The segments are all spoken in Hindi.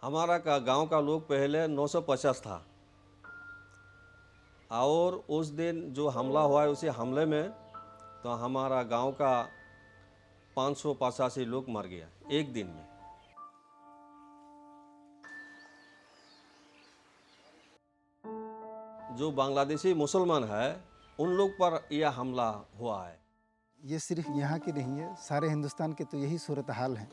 हमारा गांव का लोग पहले 950 था और उस दिन जो हमला हुआ है उसी हमले में तो हमारा गांव का 585 लोग मर गया एक दिन में। जो बांग्लादेशी मुसलमान है उन लोग पर यह हमला हुआ है। ये सिर्फ यहाँ की नहीं है, सारे हिंदुस्तान के तो यही सूरत हाल है।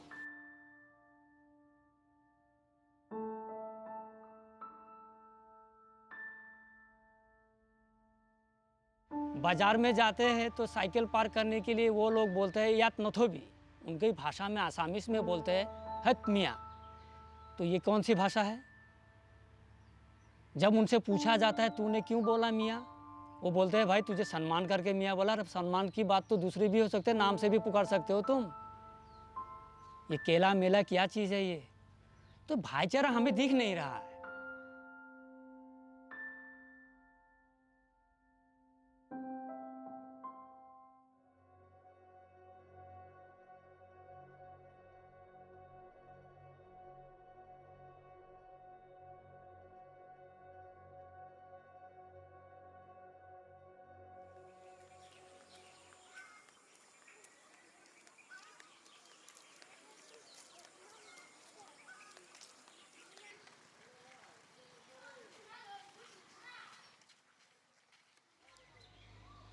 बाज़ार में जाते हैं तो साइकिल पार्क करने के लिए वो लोग बोलते हैं यात नथोबी, उनकी भाषा में आसामीस में बोलते हैं हत मियाँ। तो ये कौन सी भाषा है? जब उनसे पूछा जाता है तूने क्यों बोला मियाँ, वो बोलते हैं भाई तुझे सम्मान करके मियाँ बोला। अब सम्मान की बात तो दूसरी भी हो सकती है, नाम से भी पुकार सकते हो तुम। ये केला मेला क्या चीज़ है ये? तो भाईचारा हमें दिख नहीं रहा है।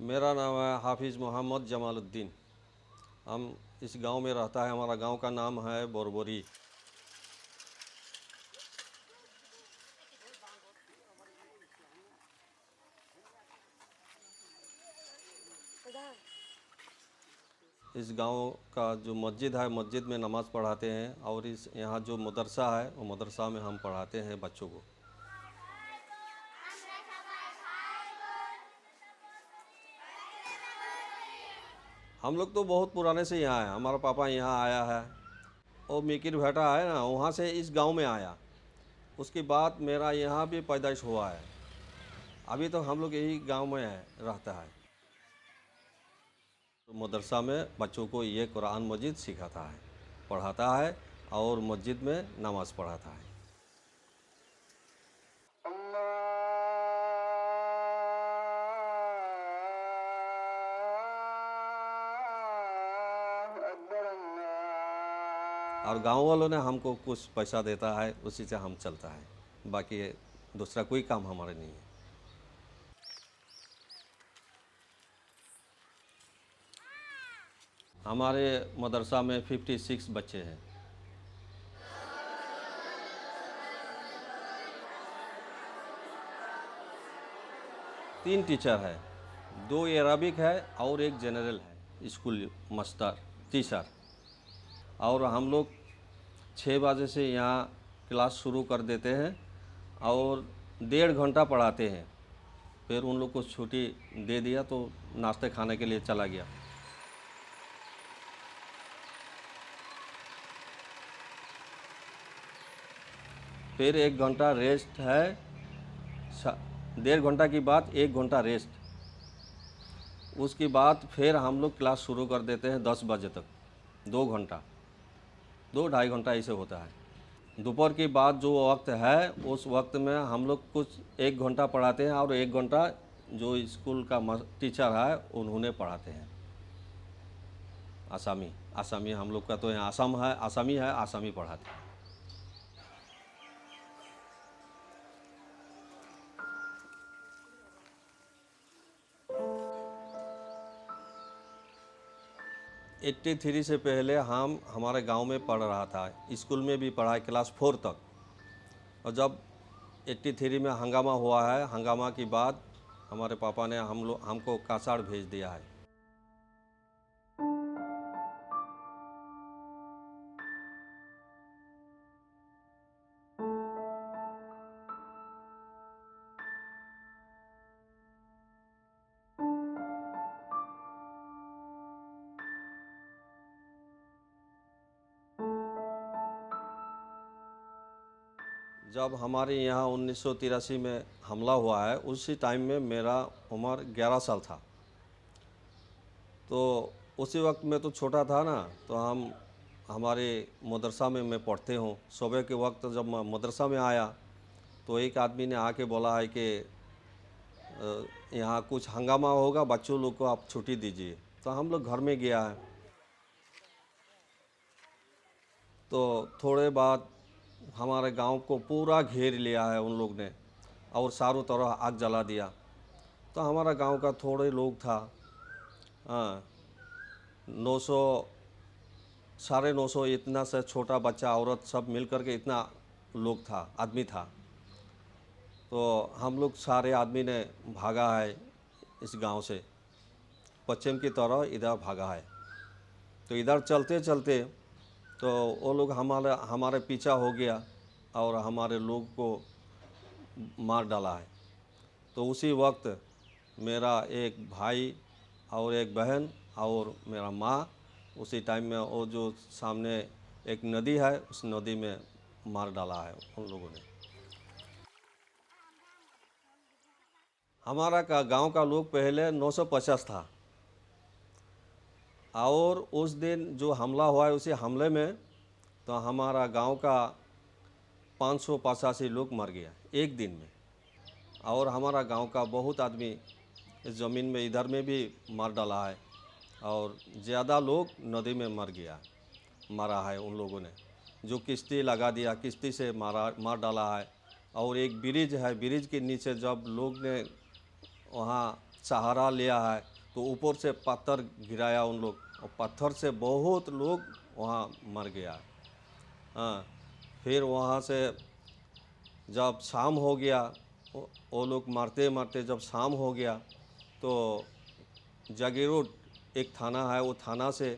मेरा नाम है हाफिज़ मोहम्मद जमालुद्दीन। हम इस गांव में रहता है। हमारा गांव का नाम है बोरबोरी। इस गांव का जो मस्जिद है मस्जिद में नमाज़ पढ़ाते हैं और इस यहाँ जो मदरसा है वो मदरसा में हम पढ़ाते हैं बच्चों को। हम लोग तो बहुत पुराने से यहाँ हैं। हमारा पापा यहाँ आया है और मिकिर भेटा है ना, वहाँ से इस गांव में आया। उसके बाद मेरा यहाँ भी पैदाइश हुआ है। अभी तो हम लोग यही गांव में रहता है। तो मदरसा में बच्चों को ये कुरान मजीद सिखाता है, पढ़ाता है और मस्जिद में नमाज़ पढ़ाता है। और गांव वालों ने हमको कुछ पैसा देता है, उसी से हम चलता है। बाकी दूसरा कोई काम हमारे नहीं है। हमारे मदरसा में 56 बच्चे हैं। तीन टीचर है, 2 अरबिक है और एक जनरल है स्कूल मास्टर टीचर। और हम लोग 6 बजे से यहाँ क्लास शुरू कर देते हैं और 1.5 घंटा पढ़ाते हैं। फिर उन लोग को छुट्टी दे दिया तो नाश्ते खाने के लिए चला गया। फिर 1 घंटा रेस्ट है। 1.5 घंटा की बाद 1 घंटा रेस्ट। उसके बाद फिर हम लोग क्लास शुरू कर देते हैं 10 बजे तक। 2 घंटा, 2-2.5 घंटा ऐसे होता है। दोपहर के बाद जो वक्त है उस वक्त में हम लोग कुछ 1 घंटा पढ़ाते हैं और 1 घंटा जो स्कूल का टीचर है उन्होंने पढ़ाते हैं। आसामी हम लोग का तो यहाँ आसामी है, आसामी पढ़ाते हैं। '83 से पहले हम हमारे गांव में पढ़ रहा था, स्कूल में भी पढ़ा है क्लास 4 तक। और जब 83 में हंगामा हुआ है, हंगामा के बाद हमारे पापा ने हमको कासार भेज दिया है। जब हमारे यहाँ 1983 में हमला हुआ है उसी टाइम में मेरा उम्र 11 साल था। तो उसी वक्त में तो छोटा था ना, तो हमारे मदरसा में मैं पढ़ते हूँ। सुबह के वक्त जब मैं मदरसा में आया तो एक आदमी ने आके बोला है कि यहाँ कुछ हंगामा होगा, बच्चों लोग को आप छुट्टी दीजिए। तो हम लोग घर में गया है। तो थोड़े बाद हमारे गांव को पूरा घेर लिया है उन लोग ने और चारों तरफ आग जला दिया। तो हमारा गांव का थोड़े लोग था, हाँ, 900 950 इतना से छोटा बच्चा औरत सब मिल कर के इतना लोग था, आदमी था। तो हम लोग सारे आदमी ने भागा है इस गांव से, पश्चिम की तरफ इधर भागा है। तो इधर चलते चलते तो वो लोग हमारे पीछा हो गया और हमारे लोग को मार डाला है। तो उसी वक्त मेरा एक भाई और एक बहन और मेरा माँ उसी टाइम में वो जो सामने एक नदी है उस नदी में मार डाला है उन लोगों ने। हमारा गांव का लोग पहले 950 था और उस दिन जो हमला हुआ है उसी हमले में तो हमारा गांव का 585 लोग मर गया एक दिन में। और हमारा गांव का बहुत आदमी इस ज़मीन में इधर में भी मार डाला है और ज़्यादा लोग नदी में मारा है उन लोगों ने। जो किश्ती लगा दिया, किश्ती से मार डाला है। और एक ब्रिज है, ब्रिज के नीचे जब लोग ने वहाँ सहारा लिया है तो ऊपर से पत्थर गिराया उन लोग और पत्थर से बहुत लोग वहाँ मर गया। हाँ, फिर वहाँ से जब शाम हो गया, वो लोग मारते मारते जब शाम हो गया तो जागीरोड एक थाना है, वो थाना से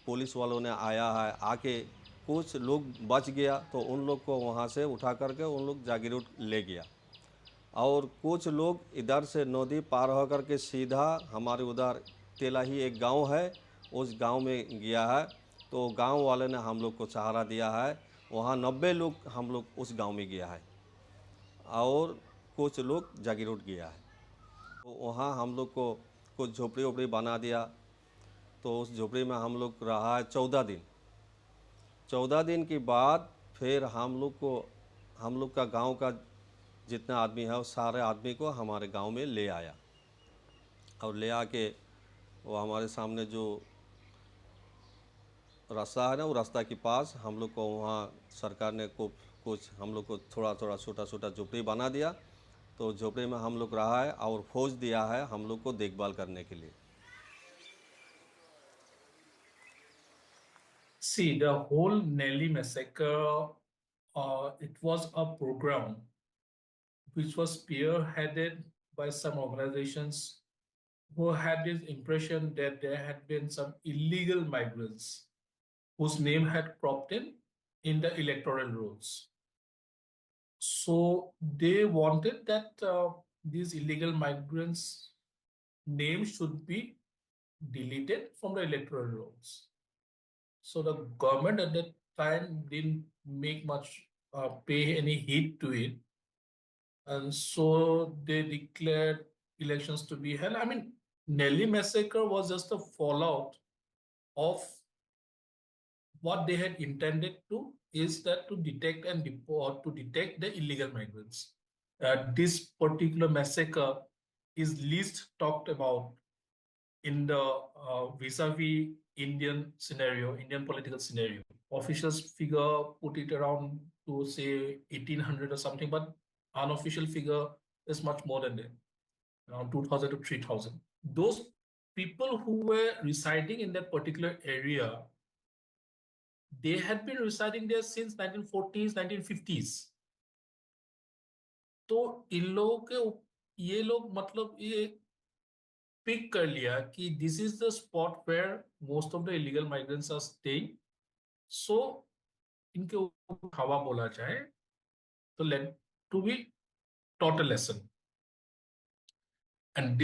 पुलिस वालों ने आया है, आके कुछ लोग बच गया तो उन लोग को वहाँ से उठा करके उन लोग जागीरोड ले गया। और कुछ लोग इधर से नदी पार हो करके सीधा हमारे उधर तेलाही एक गांव है उस गांव में गया है। तो गांव वाले ने हम लोग को सहारा दिया है। वहाँ 90 लोग हम लोग उस गांव में गया है और कुछ लोग जागीरोड गया है। तो वहाँ हम लोग को कुछ झोपड़ी वोपड़ी बना दिया। तो उस झोपड़ी में हम लोग रहा है 14 दिन। 14 दिन के बाद फिर हम लोग का गांव का जितना आदमी है उस सारे आदमी को हमारे गांव में ले आया और ले आके वो हमारे सामने जो रास्ता है ना वो रास्ता के पास हम लोग को वहाँ सरकार ने कुछ हम लोग को थोड़ा थोड़ा छोटा छोटा झोपड़ी बना दिया। तो झोपड़ी में हम लोग रहा है और फौज दिया है हम लोग को देखभाल करने के लिए। See, the whole Nelly massacre, it was a program which was spearheaded by some organizations who had this impression that there had been some illegal migrants whose name had cropped in the electoral rolls. So they wanted that these illegal migrants' names should be deleted from the electoral rolls. So the government at that time didn't make much pay any heed to it, and so they declared elections to be held. I mean, Nelly massacre was just a fallout of what they had intended to is that to detect and deport, to detect the illegal migrants. This particular massacre is least talked about in the vis-a-vis Indian scenario, Indian political scenario. Officials figure put it around to say 1800 or something, but unofficial figure is much more than that, around 2000 to 3000. Those people who were residing in that particular area, they had been residing there since 1940s, 1950s. तो इन लोगों के ये लोग मतलब ये पिक कर लिया कि this is the spot where most of the illegal migrants are staying, so इनके ऊपर हवा बोला जाए तो let to be taught a lesson. And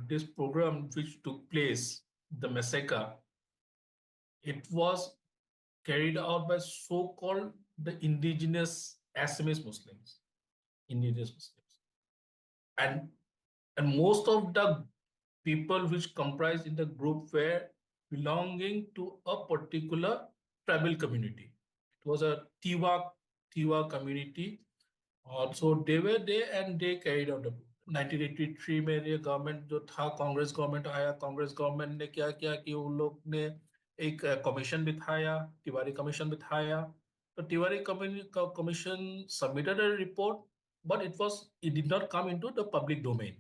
this program which took place, the massacre, it was carried out by so-called the indigenous Assamese Muslims, indigenous Muslims, and most of the people which comprised in the group were belonging to a particular tribal community. It was a Tiwa community. So they were there and they carried out the 1983 में ये गवर्नमेंट जो था, कांग्रेस गवर्नमेंट आया, कांग्रेस गवर्नमेंट ने क्या किया कि उन लोग ने एक कमीशन बिठाया, तिवारी कमीशन बिठाया. तो Tiwari commission submitted a report, but it did not come into the public domain.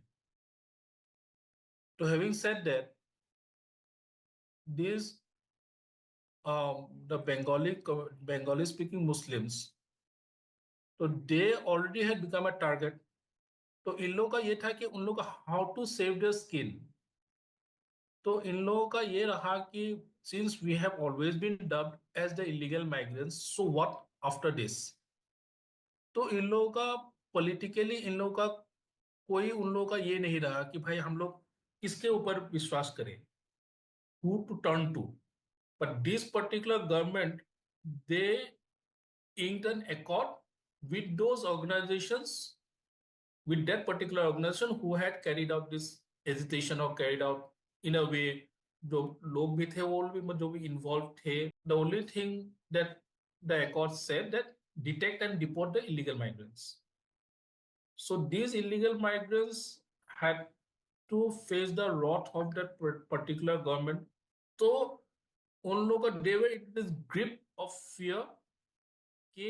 So having said that, these the Bengali speaking Muslims, so they already had become a target. तो इन लोगों का ये था कि उन लोग का how to save their skin. तो इन लोगों का ये रहा कि since we have always been dubbed as the illegal migrants, so what after this. तो इन लोगों का पॉलिटिकली इन लोगों का कोई उन लोगों का ये नहीं रहा कि भाई हम लोग किसके ऊपर विश्वास करें, who to turn to. But this particular government, they inked an accord with those organizations, with that particular organization who had carried out this agitation or carried out in a way. जो लोग भी थे वो भी जो भी involved थे, the only thing that the accord said that detect and deport the illegal migrants. So these illegal migrants had to face the wrath of that particular government. तो उन लोगों का they were in this grip of fear कि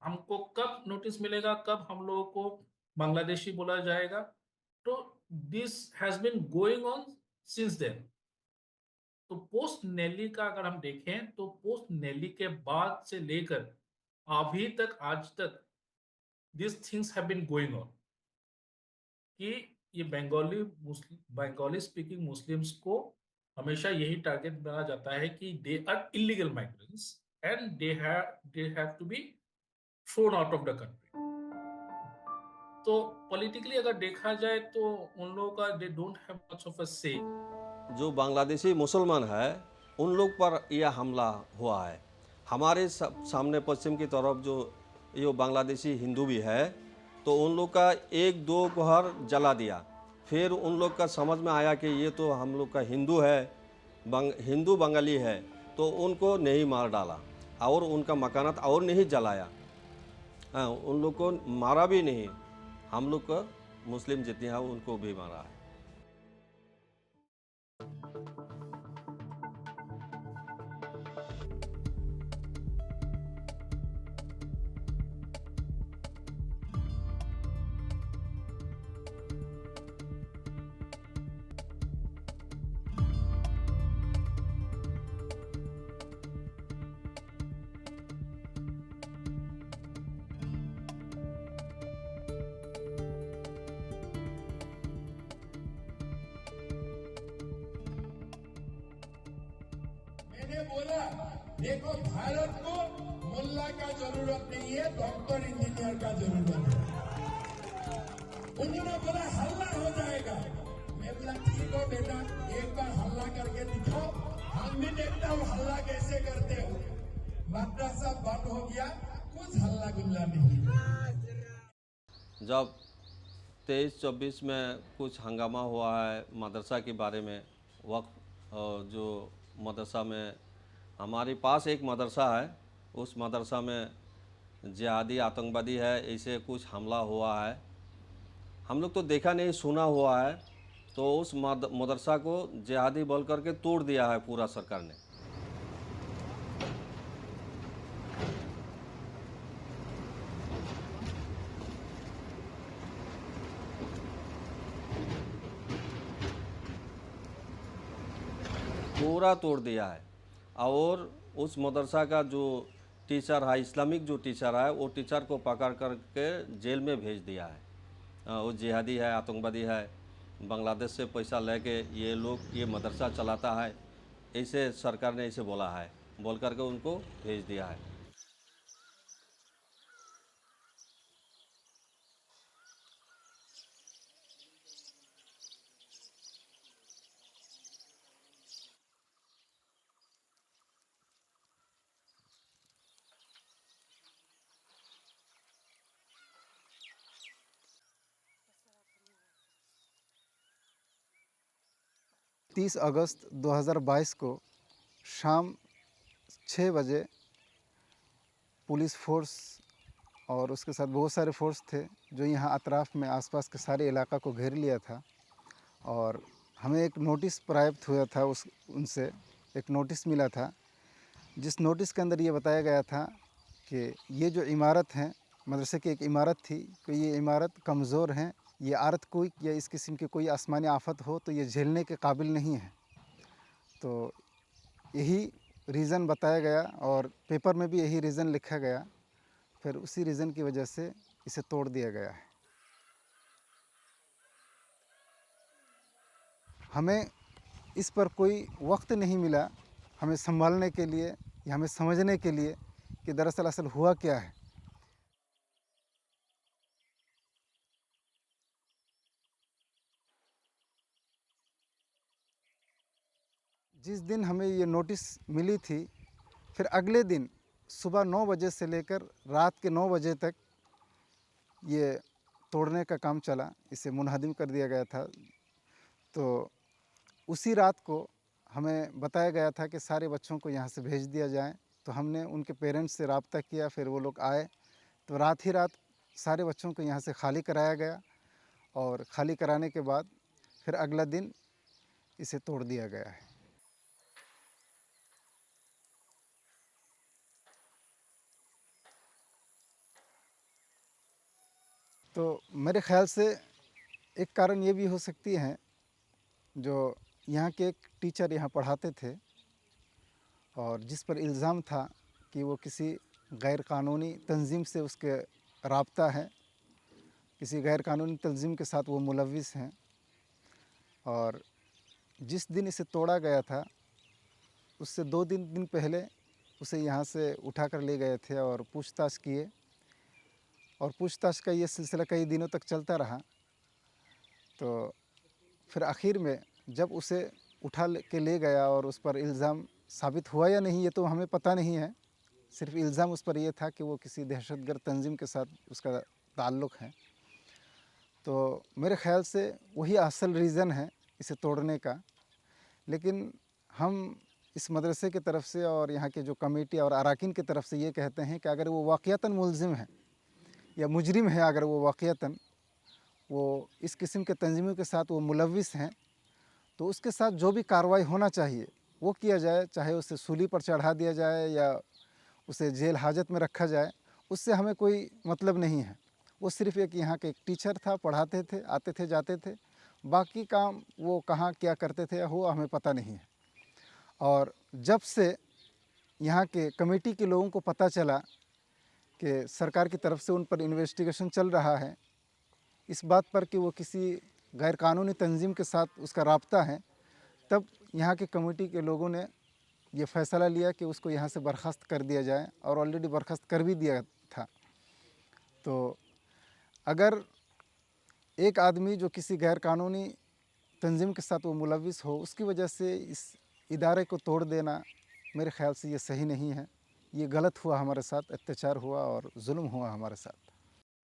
हमको कब नोटिस मिलेगा, कब हम लोगों को बांग्लादेशी बोला जाएगा. तो this has been going on since then. तो पोस्ट नेली का अगर हम देखें तो पोस्ट नेली के बाद से लेकर अभी तक, आज तक this things have been going on कि ये बंगाली स्पीकिंग मुस्लिम्स को हमेशा यही टारगेट बना जाता है कि they are illegal migrants and they have to be thrown out of the country. तो politically अगर देखा जाए तो उन लोगों का they don't have much of a say. जो बांग्लादेशी मुसलमान है उन लोग पर यह हमला हुआ है. हमारे सामने पश्चिम की तरफ जो ये बांग्लादेशी हिंदू भी है, तो उन लोग का एक दो घर जला दिया. फिर उन लोग का समझ में आया कि ये तो हम लोग का हिंदू है, हिंदू बंगाली है, तो उनको नहीं मार डाला और उनका मकानात और नहीं जलाया. हाँ, उन लोग को मारा भी नहीं. हम लोग का मुस्लिम जितने हैं उनको भी मारा है. मैंने बोला देखो भारत को मुल्ला का जरूरत नहीं है, डॉक्टर इंजीनियर का जरूरत है. उन्होंने बोला हल्ला हो जाएगा. मैं बोला ठीक हो बेटा, एक बार हल्ला करके दिखाओ, हम भी देखता हूँ हल्ला कैसे करते हो. मदरसा बंद हो गया, कुछ हल्ला गुल्ला नहीं. जब 23-24 में कुछ हंगामा हुआ है मदरसा के बारे में, वक्त जो मदरसा में हमारे पास एक मदरसा है, उस मदरसा में जिहादी आतंकवादी है, ऐसे कुछ हमला हुआ है. हम लोग तो देखा नहीं, सुना हुआ है. तो उस मदरसा को जिहादी बोल करके तोड़ दिया है पूरा सरकार ने. पूरा तोड़ दिया है. और उस मदरसा का जो टीचर है, इस्लामिक जो टीचर है, वो टीचर को पकड़ करके जेल में भेज दिया है. वो जिहादी है, आतंकवादी है, बांग्लादेश से पैसा लेके ये लोग ये मदरसा चलाता है, ऐसे सरकार ने ऐसे बोला है, बोल करके उनको भेज दिया है. तीस अगस्त 2022 को शाम 6 बजे पुलिस फोर्स और उसके साथ बहुत सारे फोर्स थे जो यहाँ अतराफ़ में आसपास के सारे इलाका को घेर लिया था। और हमें एक नोटिस प्राप्त हुआ था उनसे एक नोटिस मिला था, जिस नोटिस के अंदर ये बताया गया था कि ये जो इमारत है, मदरसे की एक इमारत थी, कि ये इमारत कमज़ोर है, ये अर्थक्वेक या इस किस्म की कोई आसमानी आफत हो तो ये झेलने के काबिल नहीं है। तो यही रीज़न बताया गया और पेपर में भी यही रीज़न लिखा गया। फिर उसी रीज़न की वजह से इसे तोड़ दिया गया है। हमें इस पर कोई वक्त नहीं मिला हमें संभालने के लिए या हमें समझने के लिए कि दरअसल असल हुआ क्या है। जिस दिन हमें ये नोटिस मिली थी, फिर अगले दिन सुबह 9 बजे से लेकर रात के 9 बजे तक ये तोड़ने का काम चला, इसे मुनहदिम कर दिया गया था। तो उसी रात को हमें बताया गया था कि सारे बच्चों को यहाँ से भेज दिया जाए। तो हमने उनके पेरेंट्स से रब्ता किया, फिर वो लोग आए। तो रात ही रात सारे बच्चों को यहाँ से खाली कराया गया और खाली कराने के बाद फिर अगला दिन इसे तोड़ दिया गया है। तो मेरे ख़्याल से एक कारण ये भी हो सकती है, जो यहाँ के एक टीचर यहाँ पढ़ाते थे और जिस पर इल्ज़ाम था कि वो किसी गैर कानूनी तंजीम से उसके राब्ता है, किसी गैर कानूनी तंजीम के साथ वो मुलविस हैं। और जिस दिन इसे तोड़ा गया था उससे 2 दिन पहले उसे यहाँ से उठा कर ले गए थे और पूछताछ किए, और पूछताछ का ये सिलसिला कई दिनों तक चलता रहा। तो फिर आखिर में जब उसे के ले गया और उस पर इल्ज़ाम साबित हुआ या नहीं ये तो हमें पता नहीं है, सिर्फ इल्ज़ाम उस पर यह था कि वो किसी दहशतगर्द तंजीम के साथ उसका ताल्लुक़ है। तो मेरे ख़्याल से वही असल रीज़न है इसे तोड़ने का। लेकिन हम इस मदरसे की तरफ से और यहाँ के जो कमेटी और अराकीन की तरफ से ये कहते हैं कि अगर वो वाक़ियतन मुलज़िम है या मुजरिम है, अगर वो वाक़ियतन वो इस किस्म के तंजीमों के साथ वो मुलविस हैं, तो उसके साथ जो भी कार्रवाई होना चाहिए वो किया जाए, चाहे उसे सूली पर चढ़ा दिया जाए या उसे जेल हाजत में रखा जाए। उससे हमें कोई मतलब नहीं है। वो सिर्फ़ एक यहाँ के एक टीचर था, पढ़ाते थे, आते थे जाते थे, बाकी काम वो कहाँ क्या करते थे वो हमें पता नहीं है। और जब से यहाँ के कमेटी के लोगों को पता चला कि सरकार की तरफ से उन पर इन्वेस्टिगेशन चल रहा है इस बात पर कि वो किसी गैर कानूनी तंजीम के साथ उसका राब्ता है, तब यहाँ के कमेटी के लोगों ने ये फ़ैसला लिया कि उसको यहाँ से बर्खास्त कर दिया जाए, और ऑलरेडी बर्खास्त कर भी दिया था। तो अगर एक आदमी जो किसी गैर कानूनी तंजीम के साथ वो मुलविस हो, उसकी वजह से इस इदारे को तोड़ देना मेरे ख़्याल से ये सही नहीं है। ये गलत हुआ, हमारे साथ अत्याचार हुआ और जुल्म हुआ हमारे साथ।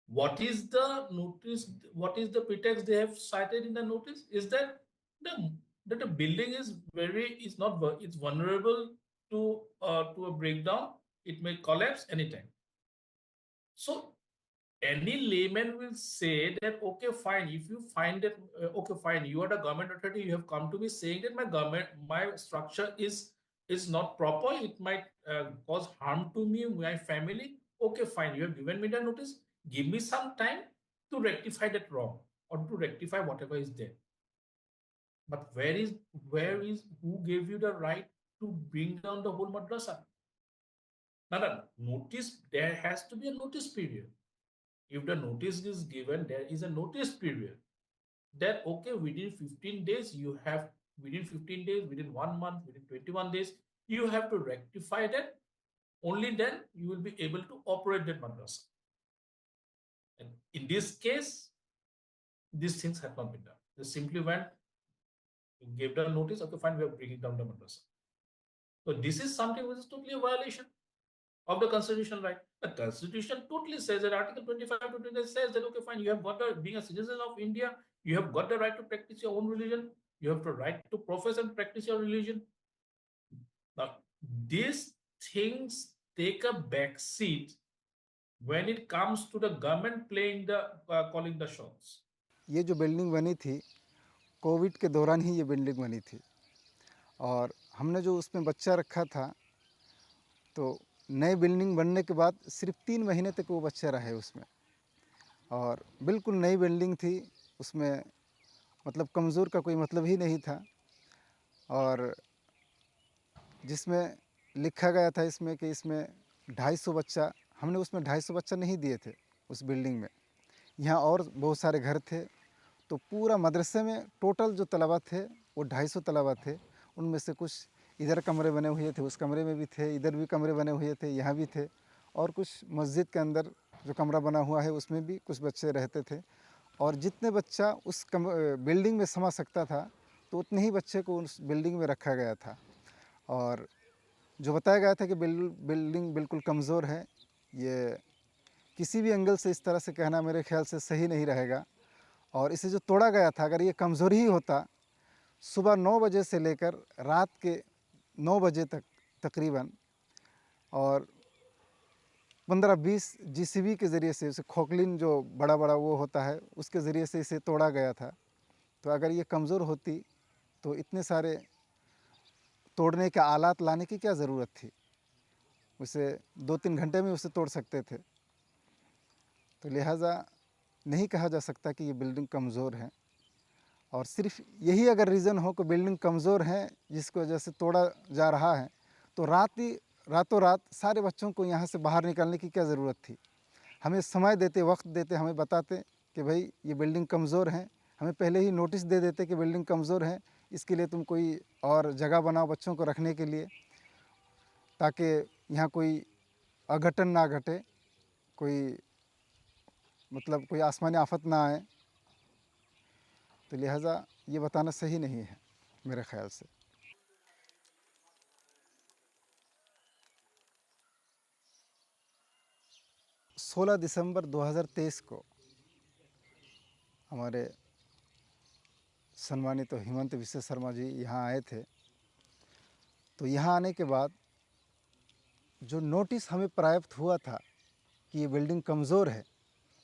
What is the notice? What is the pretext they have cited in the notice? Is that the building is not it's vulnerable to a breakdown. It may collapse anytime. So any layman will say that okay fine, if you find that okay fine, you are the government authority, you have come to me saying that my structure is not proper, it might cause harm to me, my family. Okay fine, you have given me the notice, give me some time to rectify that wrong or to rectify whatever is there. But where is who gave you the right to bring down the whole madrasa? No, notice, there has to be a notice period. If the notice is given, there is a notice period that okay, within 15 days you have, within 15 days, within 1 month, within 21 days, you have to rectify that. Only then you will be able to operate that madrasa. And in this case, these things have not been done. They simply went, gave the notice, okay, fine, we are bringing down the madrasa. So this is something which is totally a violation of the constitutional right. The constitution totally says that Article 25 to 29 says that okay, fine, you have got the, being a citizen of India, you have got the right to practice your own religion, you have the right to profess and practice your religion. Now, these things take a back seat when it comes to the government playing the calling the shots. ये जो बिल्डिंग बनी थी कोविड के दौरान ही ये बिल्डिंग बनी थी, और हमने जो उसमें बच्चा रखा था तो नई बिल्डिंग बनने के बाद सिर्फ 3 महीने तक वो बच्चा रहे उसमें, और बिल्कुल नई बिल्डिंग थी, उसमें मतलब कमज़ोर का कोई मतलब ही नहीं था। और जिसमें लिखा गया था इसमें कि इसमें 250 बच्चा, हमने उसमें 250 बच्चा नहीं दिए थे उस बिल्डिंग में। यहाँ और बहुत सारे घर थे, तो पूरा मदरसे में टोटल जो तलबा थे वो 250 तलबा थे। उनमें से कुछ इधर कमरे बने हुए थे, उस कमरे में भी थे, इधर भी कमरे बने हुए थे, यहाँ भी थे, और कुछ मस्जिद के अंदर जो कमरा बना हुआ है उसमें भी कुछ बच्चे रहते थे। और जितने बच्चा उस बिल्डिंग में समा सकता था तो उतने ही बच्चे को उस बिल्डिंग में रखा गया था। और जो बताया गया था कि बिल्डिंग बिल्कुल कमज़ोर है, ये किसी भी एंगल से इस तरह से कहना मेरे ख्याल से सही नहीं रहेगा। और इसे जो तोड़ा गया था, अगर ये कमज़ोर ही होता, सुबह 9 बजे से लेकर रात के 9 बजे तक तकरीबन, और 15-20 जीसीबी के ज़रिए से, उसे खोखलिन जो बड़ा बड़ा वो होता है उसके ज़रिए से इसे तोड़ा गया था। तो अगर ये कमज़ोर होती तो इतने सारे तोड़ने के आलात लाने की क्या ज़रूरत थी, उसे 2-3 घंटे में उसे तोड़ सकते थे। तो लिहाजा नहीं कहा जा सकता कि ये बिल्डिंग कमज़ोर है। और सिर्फ यही अगर रीज़न हो कि बिल्डिंग कमज़ोर है जिसकी वजह से तोड़ा जा रहा है, तो रातों रात सारे बच्चों को यहाँ से बाहर निकालने की क्या ज़रूरत थी। हमें समय देते, वक्त देते, हमें बताते कि भाई ये बिल्डिंग कमज़ोर है, हमें पहले ही नोटिस दे देते कि बिल्डिंग कमज़ोर है, इसके लिए तुम कोई और जगह बनाओ बच्चों को रखने के लिए, ताकि यहाँ कोई अघटन ना घटे, कोई मतलब कोई आसमानी आफत ना आए। तो लिहाजा ये बताना सही नहीं है मेरे ख्याल से। 16 दिसंबर 2023 को हमारे सम्मानित हेमंत विश्व शर्मा जी यहाँ आए थे। तो यहाँ आने के बाद जो नोटिस हमें प्राप्त हुआ था कि ये बिल्डिंग कमज़ोर है,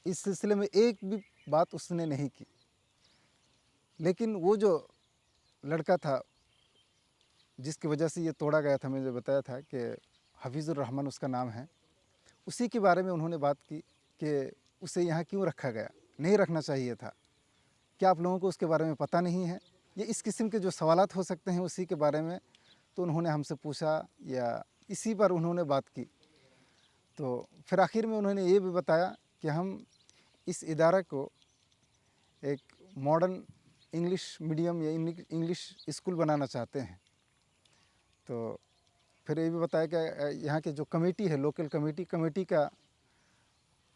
इस सिलसिले में एक भी बात उसने नहीं की। लेकिन वो जो लड़का था जिसकी वजह से ये तोड़ा गया था, मुझे बताया था कि हफीज़ुर रहमान उसका नाम है, उसी के बारे में उन्होंने बात की कि उसे यहाँ क्यों रखा गया, नहीं रखना चाहिए था, क्या आप लोगों को उसके बारे में पता नहीं है। ये इस किस्म के जो सवालात हो सकते हैं उसी के बारे में तो उन्होंने हमसे पूछा या इसी पर उन्होंने बात की। तो फिर आखिर में उन्होंने ये भी बताया कि हम इस इदारा को एक मॉडर्न इंग्लिश मीडियम या इंग्लिश स्कूल बनाना चाहते हैं। तो फिर ये भी बताया कि यहाँ के जो कमेटी है, लोकल कमेटी का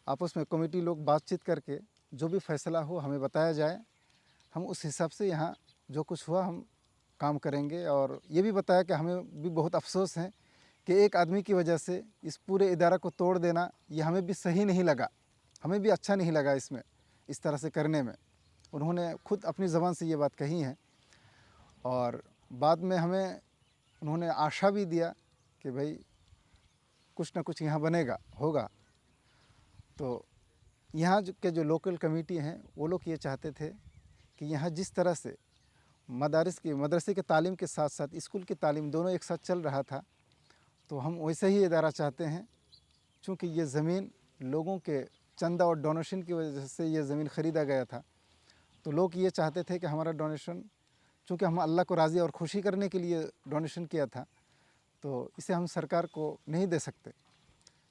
आपस में कमेटी लोग बातचीत करके जो भी फैसला हो हमें बताया जाए, हम उस हिसाब से यहाँ जो कुछ हुआ हम काम करेंगे। और ये भी बताया कि हमें भी बहुत अफसोस है कि एक आदमी की वजह से इस पूरे इदारा को तोड़ देना, ये हमें भी सही नहीं लगा, हमें भी अच्छा नहीं लगा इसमें, इस तरह से करने में। उन्होंने खुद अपनी ज़बान से ये बात कही है। और बाद में हमें उन्होंने आशा भी दिया कि भाई कुछ ना कुछ यहाँ बनेगा, होगा। तो यहाँ के जो लोकल कमेटी हैं वो लोग ये चाहते थे कि यहाँ जिस तरह से मदरसे के तालीम के साथ साथ स्कूल की तालीम दोनों एक साथ चल रहा था, तो हम वैसे ही इदारा चाहते हैं। चूँकि ये ज़मीन लोगों के चंदा और डोनेशन की वजह से ये ज़मीन ख़रीदा गया था, तो लोग ये चाहते थे कि हमारा डोनेशन, चूँकि हम अल्लाह को राज़ी और खुशी करने के लिए डोनेशन किया था, तो इसे हम सरकार को नहीं दे सकते।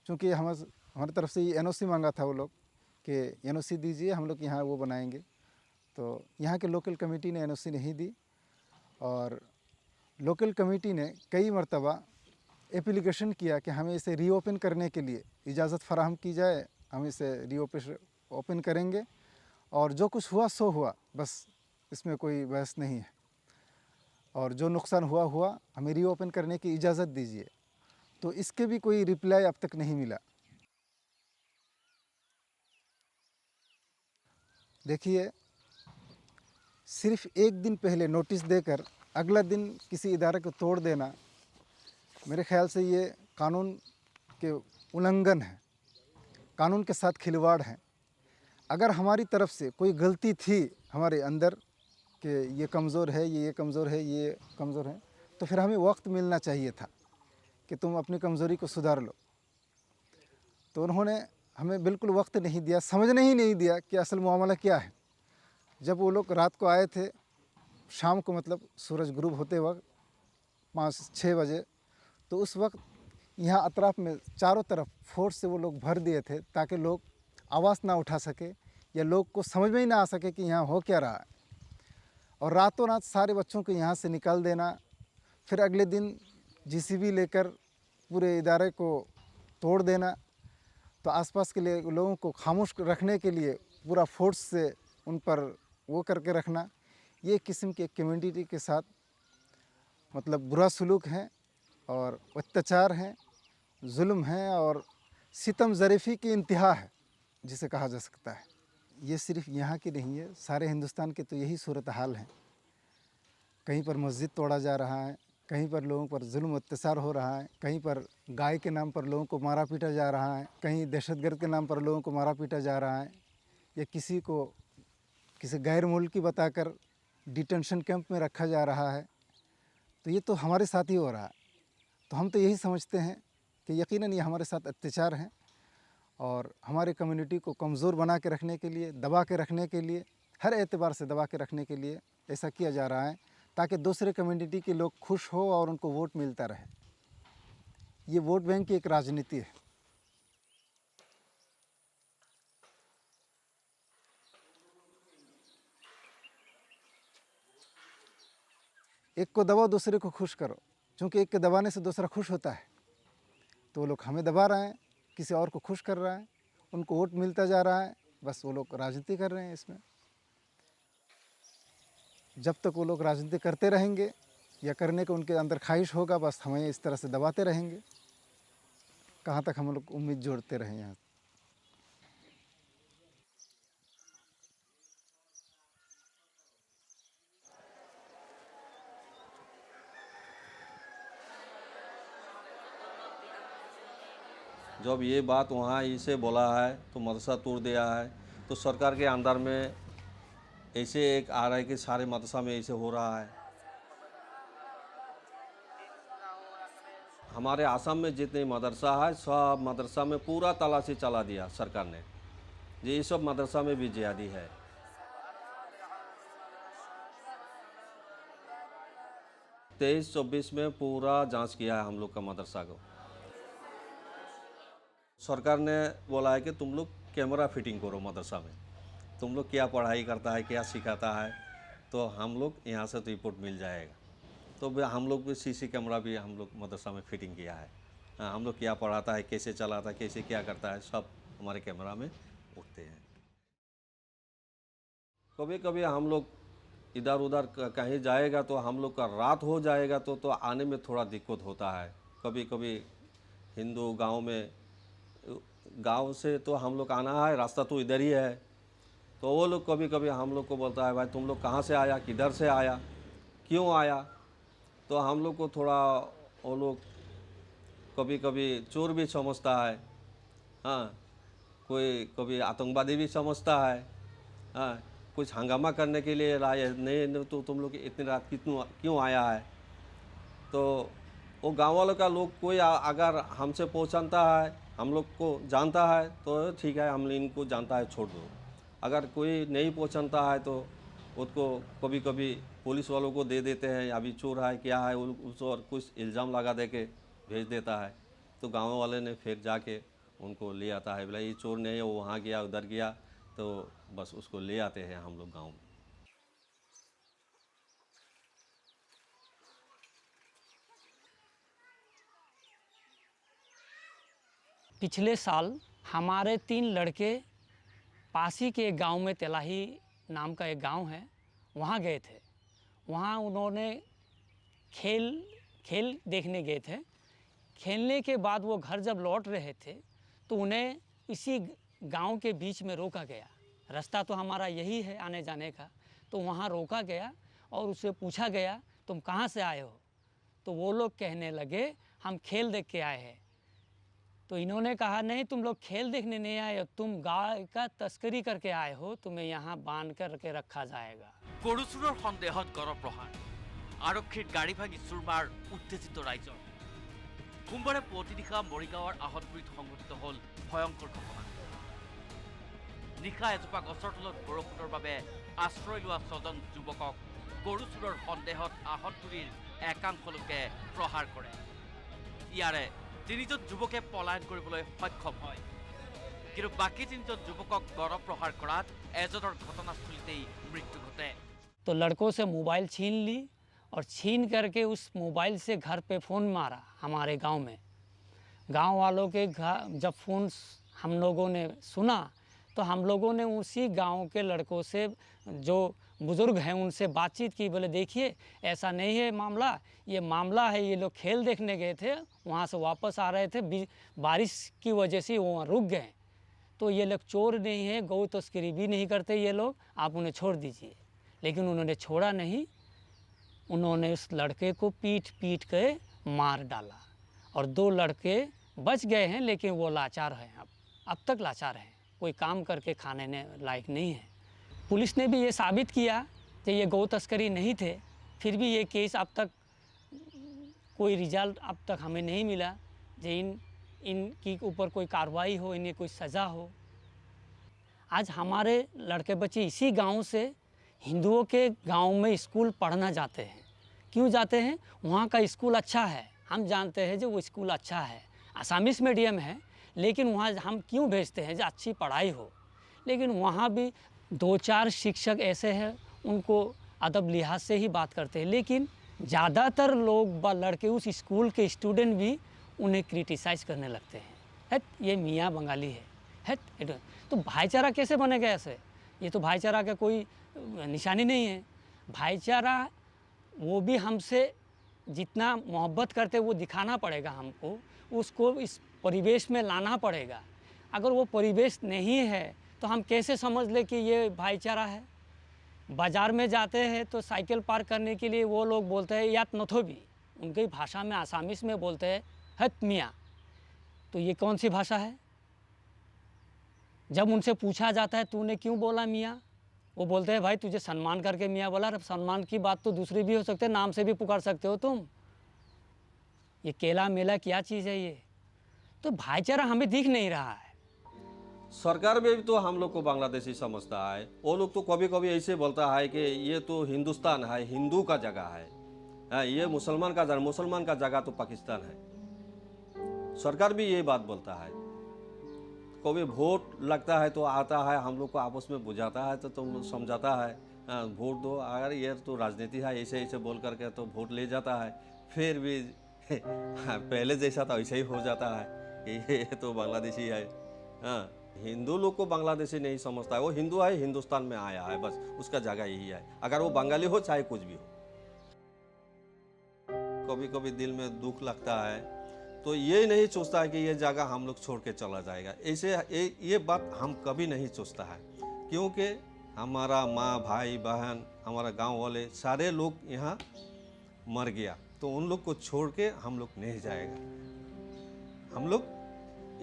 चूँकि हमारी तरफ से ये एनओसी मांगा था वो लोग कि एनओसी दीजिए, हम लोग यहाँ वो बनाएंगे। तो यहाँ के लोकल कमेटी ने एनओसी नहीं दी, और लोकल कमेटी ने कई मरतबा एप्लीकेशन किया कि हमें इसे रीओपन करने के लिए इजाज़त फ़राहम की जाए, हम इसे रीओपन करेंगे, और जो कुछ हुआ सो हुआ, बस इसमें कोई बहस नहीं है। और जो नुकसान हुआ, हमें रीओपन करने की इजाज़त दीजिए। तो इसके भी कोई रिप्लाई अब तक नहीं मिला। देखिए, सिर्फ एक दिन पहले नोटिस देकर अगला दिन किसी इदारे को तोड़ देना, मेरे ख्याल से ये कानून के उल्लंघन है, कानून के साथ खिलवाड़ है। अगर हमारी तरफ से कोई गलती थी हमारे अंदर कि ये कमज़ोर है, ये कमज़ोर है, ये कमज़ोर है, तो फिर हमें वक्त मिलना चाहिए था कि तुम अपनी कमज़ोरी को सुधार लो। तो उन्होंने हमें बिल्कुल वक्त नहीं दिया, समझने ही नहीं दिया कि असल मामला क्या है। जब वो लोग रात को आए थे, शाम को मतलब सूरज गुरूब होते वक्त 5-6 बजे, तो उस वक्त यहाँ अतराफ में चारों तरफ फोर्स से वो लोग भर दिए थे ताकि लोग आवाज़ ना उठा सके या लोग को समझ में ही ना आ सके कि यहाँ हो क्या रहा है। और रातों रात सारे बच्चों को यहाँ से निकाल देना, फिर अगले दिन जीसीबी लेकर पूरे इदारे को तोड़ देना। तो आसपास के लोगों को खामोश रखने के लिए पूरा फोर्स से उन पर वो करके रखना, ये किस्म के कम्युनिटी के साथ मतलब बुरा सलूक है और अत्याचार है, जुल्म है और सितम ज़रीफ़ी की इंतहा है जिसे कहा जा सकता है। ये सिर्फ यहाँ की नहीं है, सारे हिंदुस्तान के तो यही सूरत हाल है। कहीं पर मस्जिद तोड़ा जा रहा है, कहीं पर लोगों पर जुल्म अत्याचार हो रहा है, कहीं पर गाय के नाम पर लोगों को मारा पीटा जा रहा है, कहीं दहशतगर्द के नाम पर लोगों को मारा पीटा जा रहा है, या किसी को किसी गैर मुल्की बताकर डिटेंशन कैंप में रखा जा रहा है। तो ये तो हमारे साथ ही हो रहा है। तो हम तो यही समझते हैं कि यकीनन ये हमारे साथ अत्याचार है और हमारे कम्युनिटी को कमज़ोर बना के रखने के लिए, दबा के रखने के लिए, हर एतबार से दबा के रखने के लिए ऐसा किया जा रहा है ताकि दूसरे कम्युनिटी के लोग खुश हो और उनको वोट मिलता रहे। ये वोट बैंक की एक राजनीति है। एक को दबाओ, दूसरे को खुश करो, क्योंकि एक के दबाने से दूसरा खुश होता है। तो वो लोग हमें दबा रहे हैं, किसी और को खुश कर रहा है, उनको वोट मिलता जा रहा है, बस वो लोग राजनीति कर रहे हैं इसमें। जब तक वो लोग राजनीति करते रहेंगे या करने का उनके अंदर ख्वाहिश होगा, बस हमें इस तरह से दबाते रहेंगे। कहाँ तक हम लोग उम्मीद जोड़ते रहें यहाँ। जब ये बात वहाँ इसे बोला है तो मदरसा तोड़ दिया है, तो सरकार के अंदर में ऐसे एक आ रहा है कि सारे मदरसा में ऐसे हो रहा है। हमारे आसाम में जितने मदरसा है सब मदरसा में पूरा तलाशी चला दिया सरकार ने। ये सब मदरसा में भी ज्यादा है। तेईस 24 में पूरा जांच किया है हम लोग का मदरसा को। सरकार ने बोला है कि तुम लोग कैमरा फिटिंग करो मदरसा में, तुम लोग क्या पढ़ाई करता है, क्या सिखाता है, तो हम लोग यहाँ से रिपोर्ट मिल जाएगा। तो हम लोग भी सीसी कैमरा भी हम लोग मदरसा में फिटिंग किया है। हाँ, हम लोग क्या पढ़ाता है, कैसे चलाता है, कैसे क्या करता है, सब हमारे कैमरा में उठते हैं। कभी कभी हम लोग इधर उधर कहीं जाएगा तो हम लोग का रात हो जाएगा तो आने में थोड़ा दिक्कत होता है। कभी कभी हिंदू गांव से तो हम लोग आना है, रास्ता तो इधर ही है, तो वो लोग कभी कभी हम लोग को बोलता है भाई तुम लोग कहाँ से आया, किधर से आया, क्यों आया। तो हम लोग को थोड़ा वो लोग कभी कभी चोर भी समझता है, हाँ, कोई कभी आतंकवादी भी समझता है, हाँ, कुछ हंगामा करने के लिए लाए नहीं तो तुम लोग इतनी रात क्यों आया है। तो वो गांव वालों का लोग कोई अगर हमसे पहचानता है, हम लोग को जानता है तो ठीक है, हम इनको जानता है छोड़ दो। अगर कोई नहीं पहचानता है तो उसको कभी कभी पुलिस वालों को दे देते हैं, अभी चोर है क्या है, उस और कुछ इल्ज़ाम लगा दे के भेज देता है। तो गांव वाले ने फिर जाके उनको ले आता है, बोला ये चोर नहीं है, वो वहाँ गया उधर गया, तो बस उसको ले आते हैं हम लोग गाँव में। पिछले साल हमारे 3 लड़के पास ही के एक गांव में, तेलाही नाम का एक गांव है, वहाँ गए थे। वहाँ उन्होंने खेल देखने गए थे। खेलने के बाद वो घर जब लौट रहे थे तो उन्हें इसी गांव के बीच में रोका गया। रास्ता तो हमारा यही है आने जाने का, तो वहाँ रोका गया और उससे पूछा गया तुम कहाँ से आए हो। तो वो लोग कहने लगे हम खेल देख के आए हैं। तो इन्होंने कहा नहीं, तुम लोग खेल देखने नहीं आए हो, तुम गाय का तस्करी करके आए हो, तुम्हें यहाँ बांध करके रखा जाएगा। গৰু চোৰৰ সন্দেহত গড়প্ৰহাৰ, আৰক্ষীৰ গাড়ী ভাঙি চুৰমাৰ উত্তেজিত ৰাইজৰ। সোমবাৰে পুৱতি নিশা মৰিগাঁৱৰ আহতগুৰিত সংঘটিত হ'ল ভয়ংকৰ ঘটনা। নিশা এজোপা গছৰ তলত বৰষুণৰ বাবে আশ্ৰয় লোৱা 6জন যুৱকক গৰু চোৰৰ সন্দেহত আহতগুৰিৰ একাংশলোকে প্ৰহাৰ কৰে। ইয়াৰে 3জন যুৱকে পলায়ন কৰিবলৈ সক্ষম হয়, কিন্তু বাকী 3জন যুৱকক গড়প্ৰহাৰ কৰাত এজনৰ ঘটনাস্থলীতেই মৃত্যু ঘটে। तो लड़कों से मोबाइल छीन ली और छीन करके उस मोबाइल से घर पे फ़ोन मारा। हमारे गांव में गांव वालों के जब फ़ोन हम लोगों ने सुना तो हम लोगों ने उसी गांव के लड़कों से, जो बुज़ुर्ग हैं, उनसे बातचीत की। बोले देखिए ऐसा नहीं है मामला, ये मामला है, ये लोग खेल देखने गए थे, वहाँ से वापस आ रहे थे, बारिश की वजह से वहाँ रुक गए, तो ये लोग चोर नहीं है, गौ तस्करी भी नहीं करते ये लोग, आप उन्हें छोड़ दीजिए। लेकिन उन्होंने छोड़ा नहीं, उन्होंने उस लड़के को पीट पीट के मार डाला और 2 लड़के बच गए हैं, लेकिन वो लाचार हैं, अब तक लाचार हैं, कोई काम करके खाने ने लायक नहीं है। पुलिस ने भी ये साबित किया कि ये गौ तस्करी नहीं थे, फिर भी ये केस अब तक कोई रिजल्ट अब तक हमें नहीं मिला कि इनकी ऊपर कोई कार्रवाई हो, इन्हें कोई सज़ा हो। आज हमारे लड़के बच्चे इसी गांव से हिंदुओं के गांव में स्कूल पढ़ना जाते हैं। क्यों जाते हैं? वहाँ का स्कूल अच्छा है, हम जानते हैं जो वो स्कूल अच्छा है, आसामीस मीडियम है, लेकिन वहाँ हम क्यों भेजते हैं जो अच्छी पढ़ाई हो। लेकिन वहाँ भी 2-4 शिक्षक ऐसे हैं, उनको अदब लिहाज से ही बात करते हैं, लेकिन ज़्यादातर लोग लड़के उस स्कूल के स्टूडेंट भी उन्हें क्रिटिसाइज़ करने लगते हैं, हट ये मियाँ बंगाली है, हट। तो भाईचारा कैसे बनेगा ऐसे? ये तो भाईचारा का कोई निशानी नहीं है। भाईचारा वो भी हमसे जितना मोहब्बत करते वो दिखाना पड़ेगा हमको, उसको इस परिवेश में लाना पड़ेगा। अगर वो परिवेश नहीं है तो हम कैसे समझ ले कि ये भाईचारा है? बाज़ार में जाते हैं तो साइकिल पार्क करने के लिए वो लोग बोलते हैं यात नथोबी, उनकी भाषा में आसामीस में बोलते हैं हत मियाँ। तो ये कौन सी भाषा है? जब उनसे पूछा जाता है तूने क्यों बोला मियाँ, वो बोलते हैं भाई तुझे सम्मान करके मियाँ बोला। अब सम्मान की बात तो दूसरी भी हो सकते, नाम से भी पुकार सकते हो तुम। ये केला मेला क्या चीज़ है ये? तो भाईचारा हमें दिख नहीं रहा है। सरकार में भी तो हम लोग को बांग्लादेशी समझता है। वो लोग तो कभी कभी ऐसे बोलता है कि ये तो हिंदुस्तान है, हिंदू का जगह है, ये मुसलमान का जगह तो पाकिस्तान है। सरकार भी ये बात बोलता है। कभी वोट लगता है तो आता है, हम लोग को आपस में बुझाता है, तो तुम लोग समझाता है, वोट दो। अगर ये तो राजनीति है, ऐसे ऐसे बोल करके तो वोट ले जाता है, फिर भी पहले जैसा तो ऐसे ही हो जाता है। ये तो बांग्लादेशी है। हाँ, हिंदू लोग को बांग्लादेशी नहीं समझता है। वो हिंदू है, हिंदुस्तान में आया है, बस उसका जगह यही है। अगर वो बंगाली हो चाहे कुछ भी हो। कभी कभी दिल में दुख लगता है, तो ये नहीं सोचता है कि ये जगह हम लोग छोड़ के चला जाएगा। ऐसे ये बात हम कभी नहीं सोचता है, क्योंकि हमारा माँ, भाई, बहन, हमारा गांव वाले सारे लोग यहाँ मर गया, तो उन लोग को छोड़ के हम लोग नहीं जाएगा। हम लोग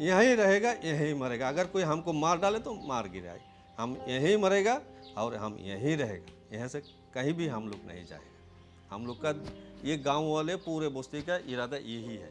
यहीं रहेगा, यहीं मरेगा। अगर कोई हमको मार डाले तो मार गिराए, हम यहीं मरेगा और हम यहीं रहेगा। यहाँ से कहीं भी हम लोग नहीं जाएगा। हम लोग का ये गांव वाले पूरे बस्ती का इरादा यही है।